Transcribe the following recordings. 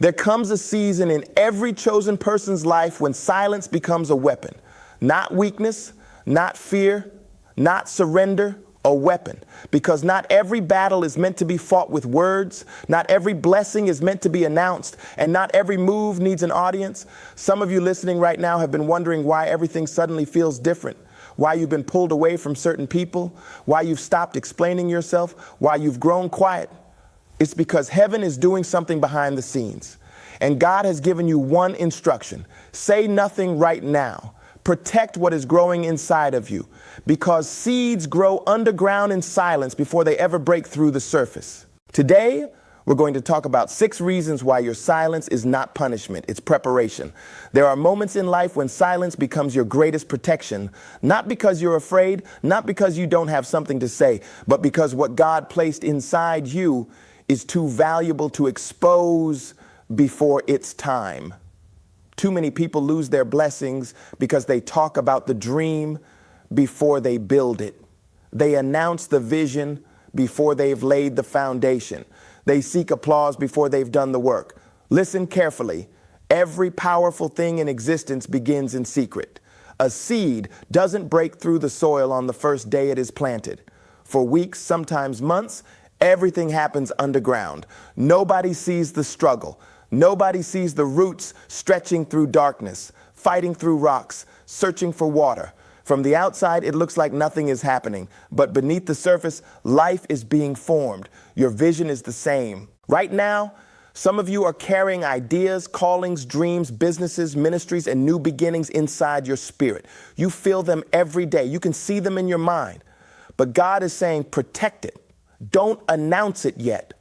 There comes a season in every chosen person's life when silence becomes a weapon. Not weakness, not fear, not surrender, a weapon. Because not every battle is meant to be fought with words. Not every blessing is meant to be announced. And not every move needs an audience. Some of you listening right now have been wondering why everything suddenly feels different. Why you've been pulled away from certain people. Why you've stopped explaining yourself. Why you've grown quiet. It's because heaven is doing something behind the scenes. And God has given you one instruction. Say nothing right now. Protect what is growing inside of you. Because seeds grow underground in silence before they ever break through the surface. Today, we're going to talk about 6 reasons why your silence is not punishment, it's preparation. There are moments in life when silence becomes your greatest protection, not because you're afraid, not because you don't have something to say, but because what God placed inside you is too valuable to expose before it's time. Too many people lose their blessings because they talk about the dream before they build it. They announce the vision before they've laid the foundation. They seek applause before they've done the work. Listen carefully. Every powerful thing in existence begins in secret. A seed doesn't break through the soil on the first day it is planted. For weeks, sometimes months, everything happens underground. Nobody sees the struggle. Nobody sees the roots stretching through darkness, fighting through rocks, searching for water. From the outside, it looks like nothing is happening, but beneath the surface, life is being formed. Your vision is the same. Right now, some of you are carrying ideas, callings, dreams, businesses, ministries, and new beginnings inside your spirit. You feel them every day. You can see them in your mind. But God is saying, protect it. Don't announce it yet.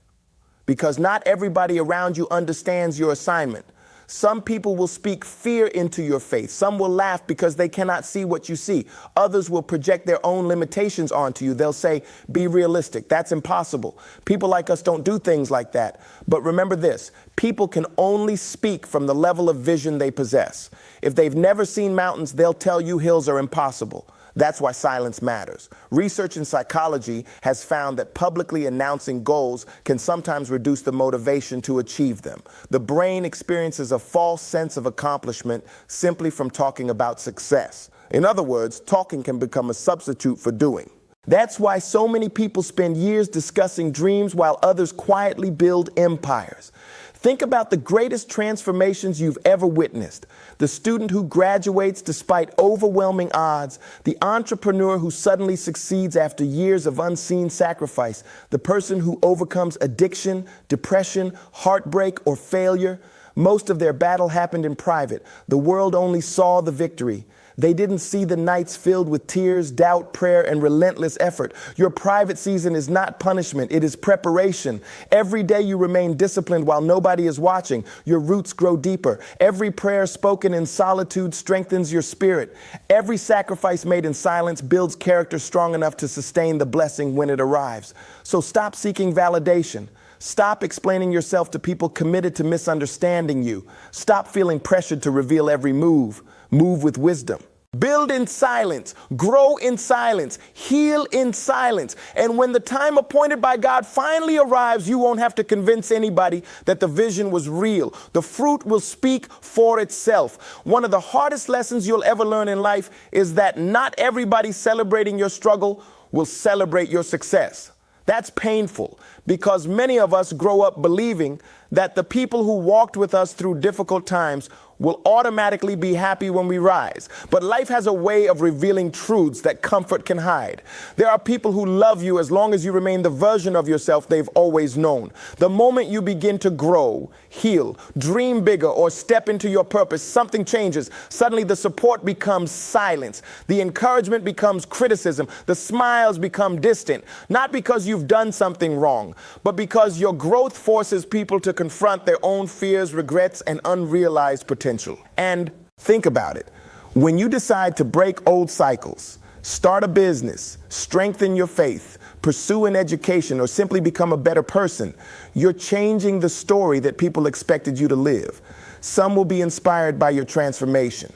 Because not everybody around you understands your assignment. Some people will speak fear into your faith. Some will laugh because they cannot see what you see. Others will project their own limitations onto you. They'll say, be realistic. That's impossible. People like us don't do things like that. But remember this, people can only speak from the level of vision they possess. If they've never seen mountains, they'll tell you hills are impossible. That's why silence matters. Research in psychology has found that publicly announcing goals can sometimes reduce the motivation to achieve them. The brain experiences a false sense of accomplishment simply from talking about success. In other words, talking can become a substitute for doing. That's why so many people spend years discussing dreams while others quietly build empires. Think about the greatest transformations you've ever witnessed. The student who graduates despite overwhelming odds, the entrepreneur who suddenly succeeds after years of unseen sacrifice, the person who overcomes addiction, depression, heartbreak, or failure. Most of their battle happened in private. The world only saw the victory. They didn't see the nights filled with tears, doubt, prayer, and relentless effort. Your private season is not punishment, it is preparation. Every day you remain disciplined while nobody is watching. Your roots grow deeper. Every prayer spoken in solitude strengthens your spirit. Every sacrifice made in silence builds character strong enough to sustain the blessing when it arrives. So stop seeking validation. Stop explaining yourself to people committed to misunderstanding you. Stop feeling pressured to reveal every move. Move with wisdom. Build in silence, grow in silence, heal in silence. And when the time appointed by God finally arrives, you won't have to convince anybody that the vision was real. The fruit will speak for itself. One of the hardest lessons you'll ever learn in life is that not everybody celebrating your struggle will celebrate your success. That's painful because many of us grow up believing that the people who walked with us through difficult times will automatically be happy when we rise. But life has a way of revealing truths that comfort can hide. There are people who love you as long as you remain the version of yourself they've always known. The moment you begin to grow, heal, dream bigger, or step into your purpose, something changes. Suddenly the support becomes silence. The encouragement becomes criticism. The smiles become distant. Not because you've done something wrong, but because your growth forces people to confront their own fears, regrets, and unrealized potential. And think about it. When you decide to break old cycles, start a business, strengthen your faith, pursue an education, or simply become a better person, you're changing the story that people expected you to live. Some will be inspired by your transformation.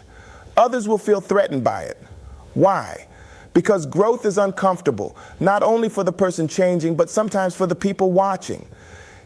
Others will feel threatened by it. Why? Because growth is uncomfortable, not only for the person changing, but sometimes for the people watching.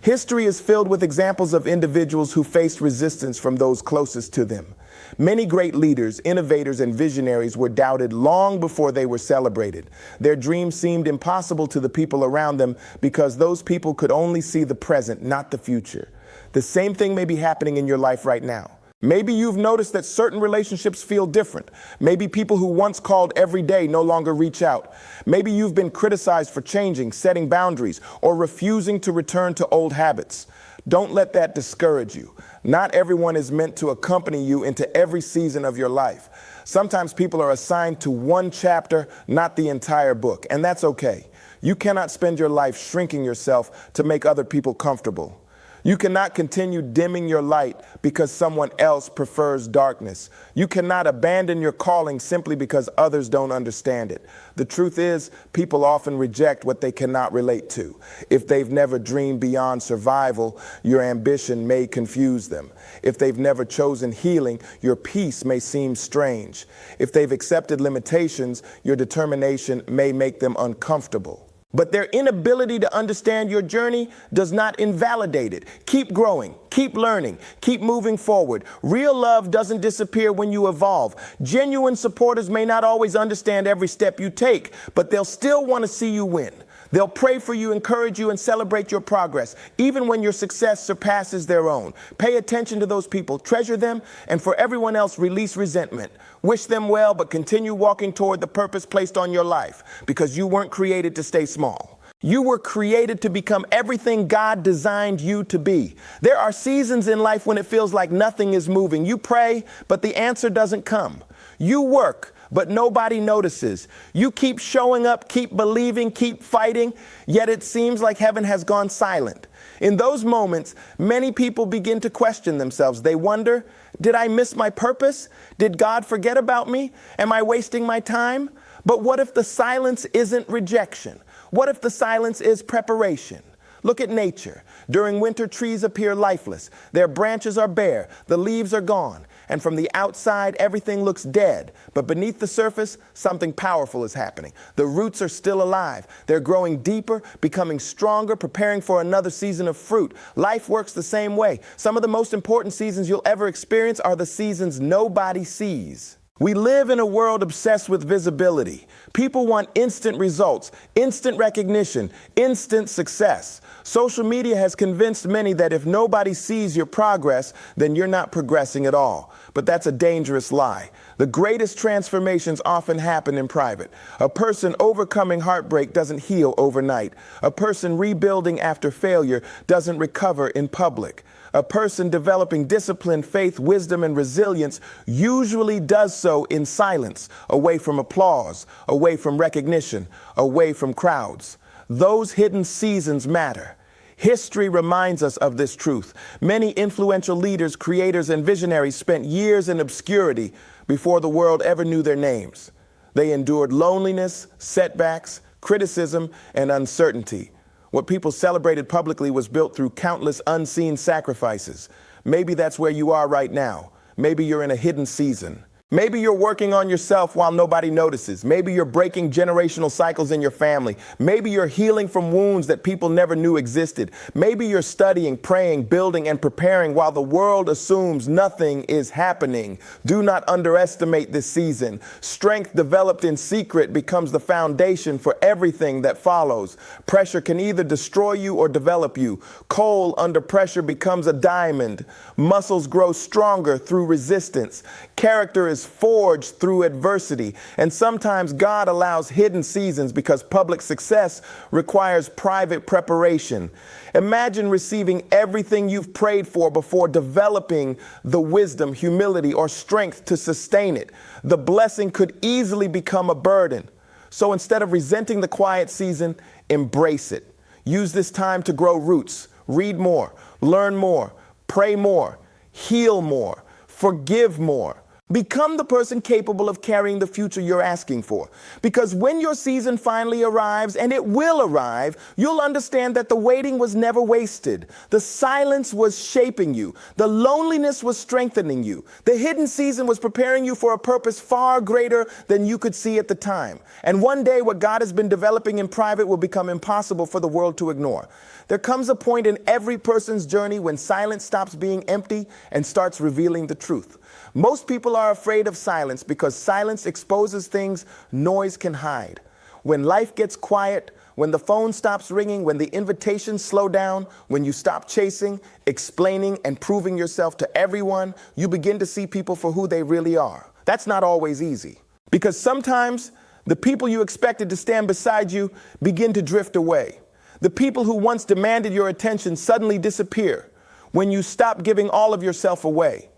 History is filled with examples of individuals who faced resistance from those closest to them. Many great leaders, innovators, and visionaries were doubted long before they were celebrated. Their dreams seemed impossible to the people around them because those people could only see the present, not the future. The same thing may be happening in your life right now. Maybe you've noticed that certain relationships feel different. Maybe people who once called every day no longer reach out. Maybe you've been criticized for changing, setting boundaries, or refusing to return to old habits. Don't let that discourage you. Not everyone is meant to accompany you into every season of your life. Sometimes people are assigned to one chapter, not the entire book, and that's okay. You cannot spend your life shrinking yourself to make other people comfortable. You cannot continue dimming your light because someone else prefers darkness. You cannot abandon your calling simply because others don't understand it. The truth is, people often reject what they cannot relate to. If they've never dreamed beyond survival, your ambition may confuse them. If they've never chosen healing, your peace may seem strange. If they've accepted limitations, your determination may make them uncomfortable. But their inability to understand your journey does not invalidate it. Keep growing, keep learning, keep moving forward. Real love doesn't disappear when you evolve. Genuine supporters may not always understand every step you take, but they'll still want to see you win. They'll pray for you, encourage you, and celebrate your progress, even when your success surpasses their own. Pay attention to those people, treasure them, and for everyone else, release resentment. Wish them well, but continue walking toward the purpose placed on your life, because you weren't created to stay small. You were created to become everything God designed you to be. There are seasons in life when it feels like nothing is moving. You pray, but the answer doesn't come. You work, but nobody notices. You keep showing up, keep believing, keep fighting, yet it seems like heaven has gone silent. In those moments, many people begin to question themselves. They wonder, did I miss my purpose? Did God forget about me? Am I wasting my time? But what if the silence isn't rejection? What if the silence is preparation? Look at nature. During winter, trees appear lifeless. Their branches are bare. The leaves are gone. And from the outside, everything looks dead. But beneath the surface, something powerful is happening. The roots are still alive. They're growing deeper, becoming stronger, preparing for another season of fruit. Life works the same way. Some of the most important seasons you'll ever experience are the seasons nobody sees. We live in a world obsessed with visibility. People want instant results, instant recognition, instant success. Social media has convinced many that if nobody sees your progress, then you're not progressing at all. But that's a dangerous lie. The greatest transformations often happen in private. A person overcoming heartbreak doesn't heal overnight. A person rebuilding after failure doesn't recover in public. A person developing discipline, faith, wisdom, and resilience usually does so in silence, away from applause, away from recognition, away from crowds. Those hidden seasons matter. History reminds us of this truth. Many influential leaders, creators, and visionaries spent years in obscurity before the world ever knew their names. They endured loneliness, setbacks, criticism, and uncertainty. What people celebrated publicly was built through countless unseen sacrifices. Maybe that's where you are right now. Maybe you're in a hidden season. Maybe you're working on yourself while nobody notices. Maybe you're breaking generational cycles in your family. Maybe you're healing from wounds that people never knew existed. Maybe you're studying, praying, building, and preparing while the world assumes nothing is happening. Do not underestimate this season. Strength developed in secret becomes the foundation for everything that follows. Pressure can either destroy you or develop you. Coal under pressure becomes a diamond. Muscles grow stronger through resistance. Character is forged through adversity. And sometimes God allows hidden seasons because public success requires private preparation. Imagine receiving everything you've prayed for before developing the wisdom, humility, or strength to sustain it. The blessing could easily become a burden. So instead of resenting the quiet season, embrace it. Use this time to grow roots, read more, learn more, pray more, heal more, forgive more. Become the person capable of carrying the future you're asking for. Because when your season finally arrives, and it will arrive, you'll understand that the waiting was never wasted. The silence was shaping you. The loneliness was strengthening you. The hidden season was preparing you for a purpose far greater than you could see at the time. And one day, what God has been developing in private will become impossible for the world to ignore. There comes a point in every person's journey when silence stops being empty and starts revealing the truth. Most people are afraid of silence because silence exposes things noise can hide. When life gets quiet, when the phone stops ringing, when the invitations slow down, when you stop chasing, explaining, and proving yourself to everyone, you begin to see people for who they really are. That's not always easy, because sometimes the people you expected to stand beside you begin to drift away. The people who once demanded your attention suddenly disappear when you stop giving all of yourself away.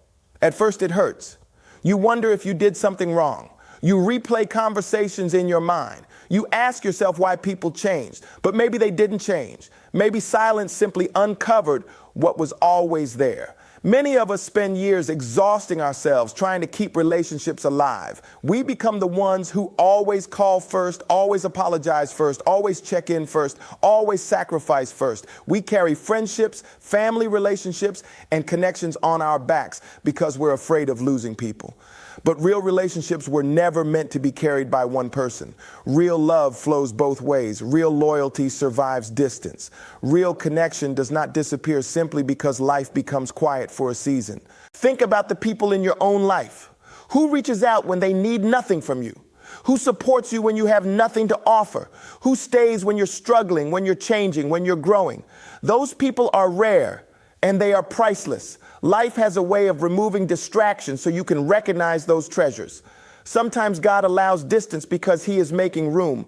At first it hurts. You wonder if you did something wrong. You replay conversations in your mind. You ask yourself why people changed, but maybe they didn't change. Maybe silence simply uncovered what was always there. Many of us spend years exhausting ourselves trying to keep relationships alive. We become the ones who always call first, always apologize first, always check in first, always sacrifice first. We carry friendships, family relationships, and connections on our backs because we're afraid of losing people. But real relationships were never meant to be carried by one person. Real love flows both ways. Real loyalty survives distance. Real connection does not disappear simply because life becomes quiet for a season. Think about the people in your own life. Who reaches out when they need nothing from you? Who supports you when you have nothing to offer? Who stays when you're struggling, when you're changing, when you're growing? Those people are rare, and they are priceless. Life has a way of removing distractions so you can recognize those treasures. Sometimes God allows distance because He is making room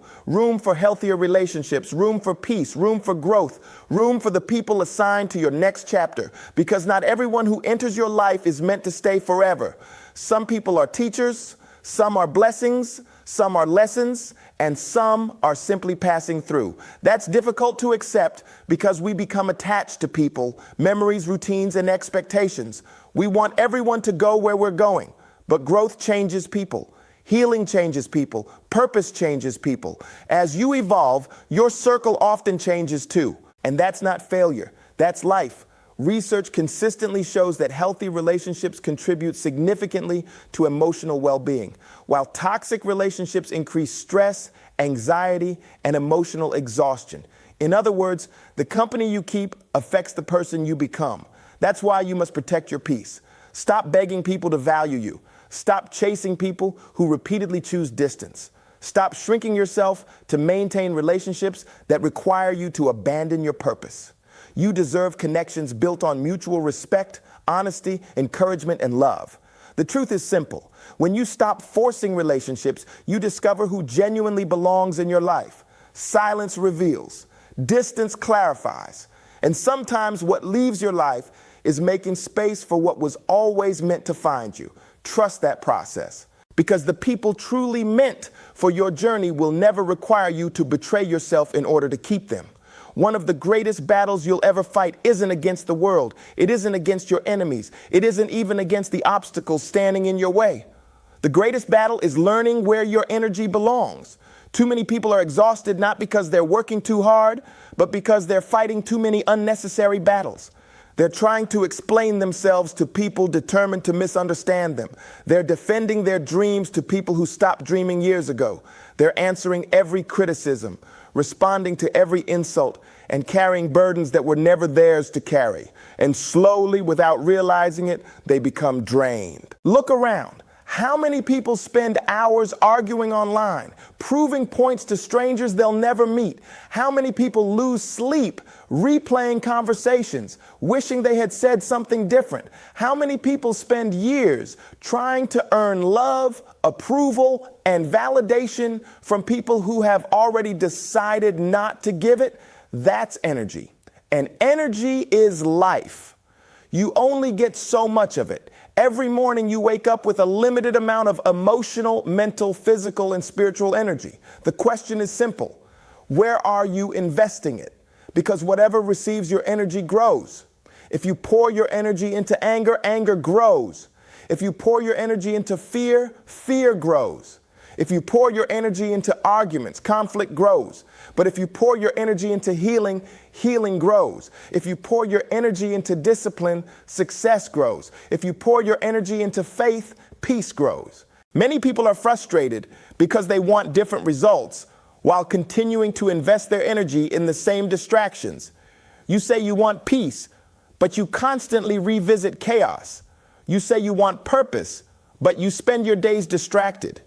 for healthier relationships, room for peace, room for growth, room for the people assigned to your next chapter. Because not everyone who enters your life is meant to stay forever. Some people are teachers, some are blessings, some are lessons, and some are simply passing through. That's difficult to accept because we become attached to people, memories, routines, and expectations. We want everyone to go where we're going, but growth changes people. Healing changes people. Purpose changes people. As you evolve, your circle often changes too. And that's not failure. That's life. Research consistently shows that healthy relationships contribute significantly to emotional well-being, while toxic relationships increase stress, anxiety, and emotional exhaustion. In other words, the company you keep affects the person you become. That's why you must protect your peace. Stop begging people to value you. Stop chasing people who repeatedly choose distance. Stop shrinking yourself to maintain relationships that require you to abandon your purpose. You deserve connections built on mutual respect, honesty, encouragement, and love. The truth is simple. When you stop forcing relationships, you discover who genuinely belongs in your life. Silence reveals. Distance clarifies. And sometimes what leaves your life is making space for what was always meant to find you. Trust that process. Because the people truly meant for your journey will never require you to betray yourself in order to keep them. One of the greatest battles you'll ever fight isn't against the world. It isn't against your enemies. It isn't even against the obstacles standing in your way. The greatest battle is learning where your energy belongs. Too many people are exhausted not because they're working too hard, but because they're fighting too many unnecessary battles. They're trying to explain themselves to people determined to misunderstand them. They're defending their dreams to people who stopped dreaming years ago. They're answering every criticism, responding to every insult, and carrying burdens that were never theirs to carry. And slowly, without realizing it, they become drained. Look around. How many people spend hours arguing online, proving points to strangers they'll never meet? How many people lose sleep replaying conversations, wishing they had said something different? How many people spend years trying to earn love, approval, and validation from people who have already decided not to give it? That's energy. And energy is life. You only get so much of it. Every morning you wake up with a limited amount of emotional, mental, physical, and spiritual energy. The question is simple. Where are you investing it? Because whatever receives your energy grows. If you pour your energy into anger, anger grows. If you pour your energy into fear, fear grows. If you pour your energy into arguments, conflict grows. But if you pour your energy into healing, healing grows. If you pour your energy into discipline, success grows. If you pour your energy into faith, peace grows. Many people are frustrated because they want different results while continuing to invest their energy in the same distractions. You say you want peace, but you constantly revisit chaos. You say you want purpose, but you spend your days distracted.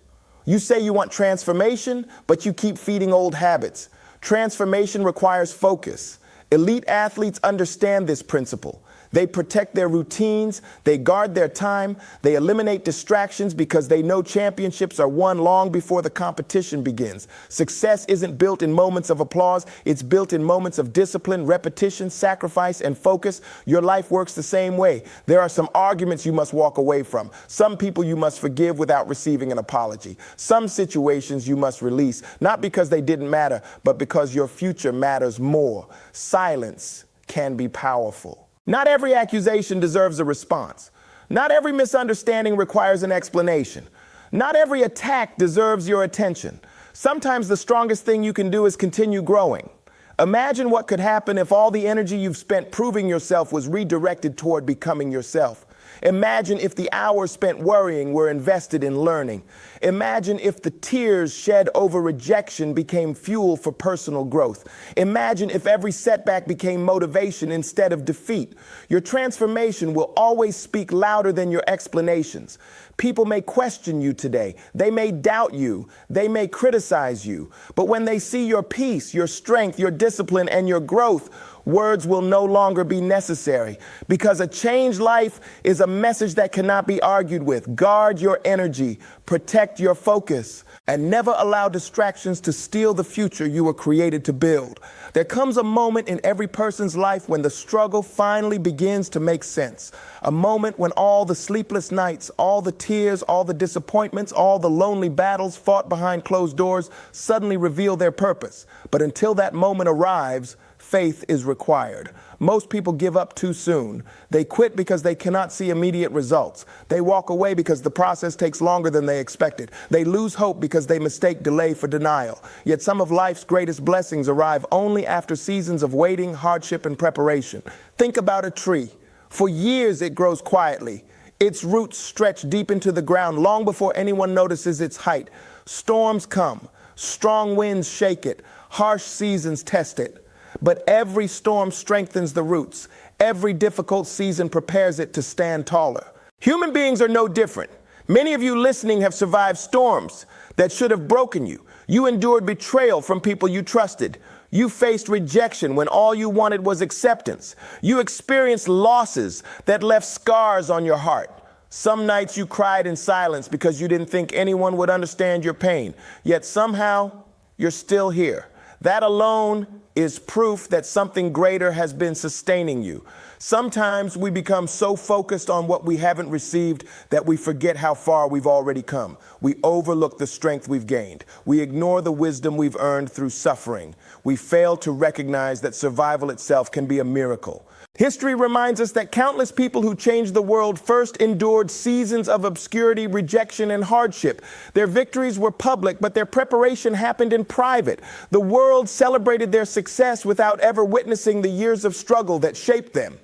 You say you want transformation, but you keep feeding old habits. Transformation requires focus. Elite athletes understand this principle. They protect their routines, they guard their time, they eliminate distractions because they know championships are won long before the competition begins. Success isn't built in moments of applause, it's built in moments of discipline, repetition, sacrifice, and focus. Your life works the same way. There are some arguments you must walk away from. Some people you must forgive without receiving an apology. Some situations you must release, not because they didn't matter, but because your future matters more. Silence can be powerful. Not every accusation deserves a response. Not every misunderstanding requires an explanation. Not every attack deserves your attention. Sometimes the strongest thing you can do is continue growing. Imagine what could happen if all the energy you've spent proving yourself was redirected toward becoming yourself. Imagine if the hours spent worrying were invested in learning. Imagine if the tears shed over rejection became fuel for personal growth. Imagine if every setback became motivation instead of defeat. Your transformation will always speak louder than your explanations. People may question you today. They may doubt you. They may criticize you. But when they see your peace, your strength, your discipline, and your growth, words will no longer be necessary, because a changed life is a message that cannot be argued with. Guard your energy, protect your focus, and never allow distractions to steal the future you were created to build. There comes a moment in every person's life when the struggle finally begins to make sense. A moment when all the sleepless nights, all the tears, all the disappointments, all the lonely battles fought behind closed doors suddenly reveal their purpose. But until that moment arrives, faith is required. Most people give up too soon. They quit because they cannot see immediate results. They walk away because the process takes longer than they expected. They lose hope because they mistake delay for denial. Yet some of life's greatest blessings arrive only after seasons of waiting, hardship, and preparation. Think about a tree. For years it grows quietly. Its roots stretch deep into the ground long before anyone notices its height. Storms come. Strong winds shake it. Harsh seasons test it. But every storm strengthens the roots. Every difficult season prepares it to stand taller. Human beings are no different. Many of you listening have survived storms that should have broken you. You endured betrayal from people you trusted. You faced rejection when all you wanted was acceptance. You experienced losses that left scars on your heart. Some nights you cried in silence because you didn't think anyone would understand your pain. Yet somehow you're still here. That alone is proof that something greater has been sustaining you. Sometimes we become so focused on what we haven't received that we forget how far we've already come. We overlook the strength we've gained. We ignore the wisdom we've earned through suffering. We fail to recognize that survival itself can be a miracle. History reminds us that countless people who changed the world first endured seasons of obscurity, rejection, and hardship. Their victories were public, but their preparation happened in private. The world celebrated their success without ever witnessing the years of struggle that shaped them.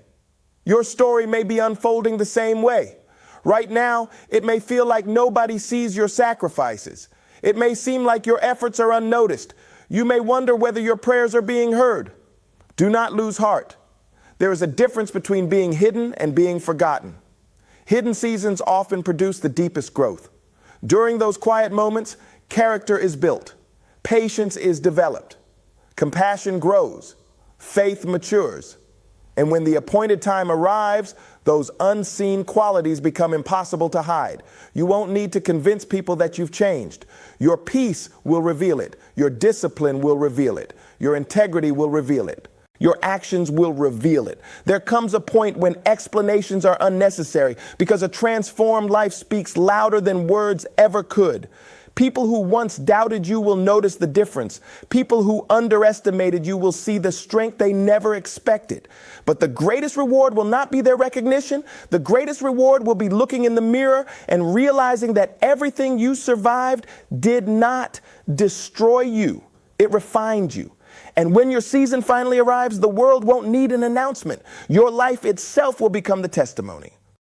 Your story may be unfolding the same way. Right now, it may feel like nobody sees your sacrifices. It may seem like your efforts are unnoticed. You may wonder whether your prayers are being heard. Do not lose heart. There is a difference between being hidden and being forgotten. Hidden seasons often produce the deepest growth. During those quiet moments, character is built, patience is developed, compassion grows, faith matures. And when the appointed time arrives, those unseen qualities become impossible to hide. You won't need to convince people that you've changed. Your peace will reveal it. Your discipline will reveal it. Your integrity will reveal it. Your actions will reveal it. There comes a point when explanations are unnecessary because a transformed life speaks louder than words ever could. People who once doubted you will notice the difference. People who underestimated you will see the strength they never expected. But the greatest reward will not be their recognition. The greatest reward will be looking in the mirror and realizing that everything you survived did not destroy you. It refined you. And when your season finally arrives, the world won't need an announcement. Your life itself will become the testimony.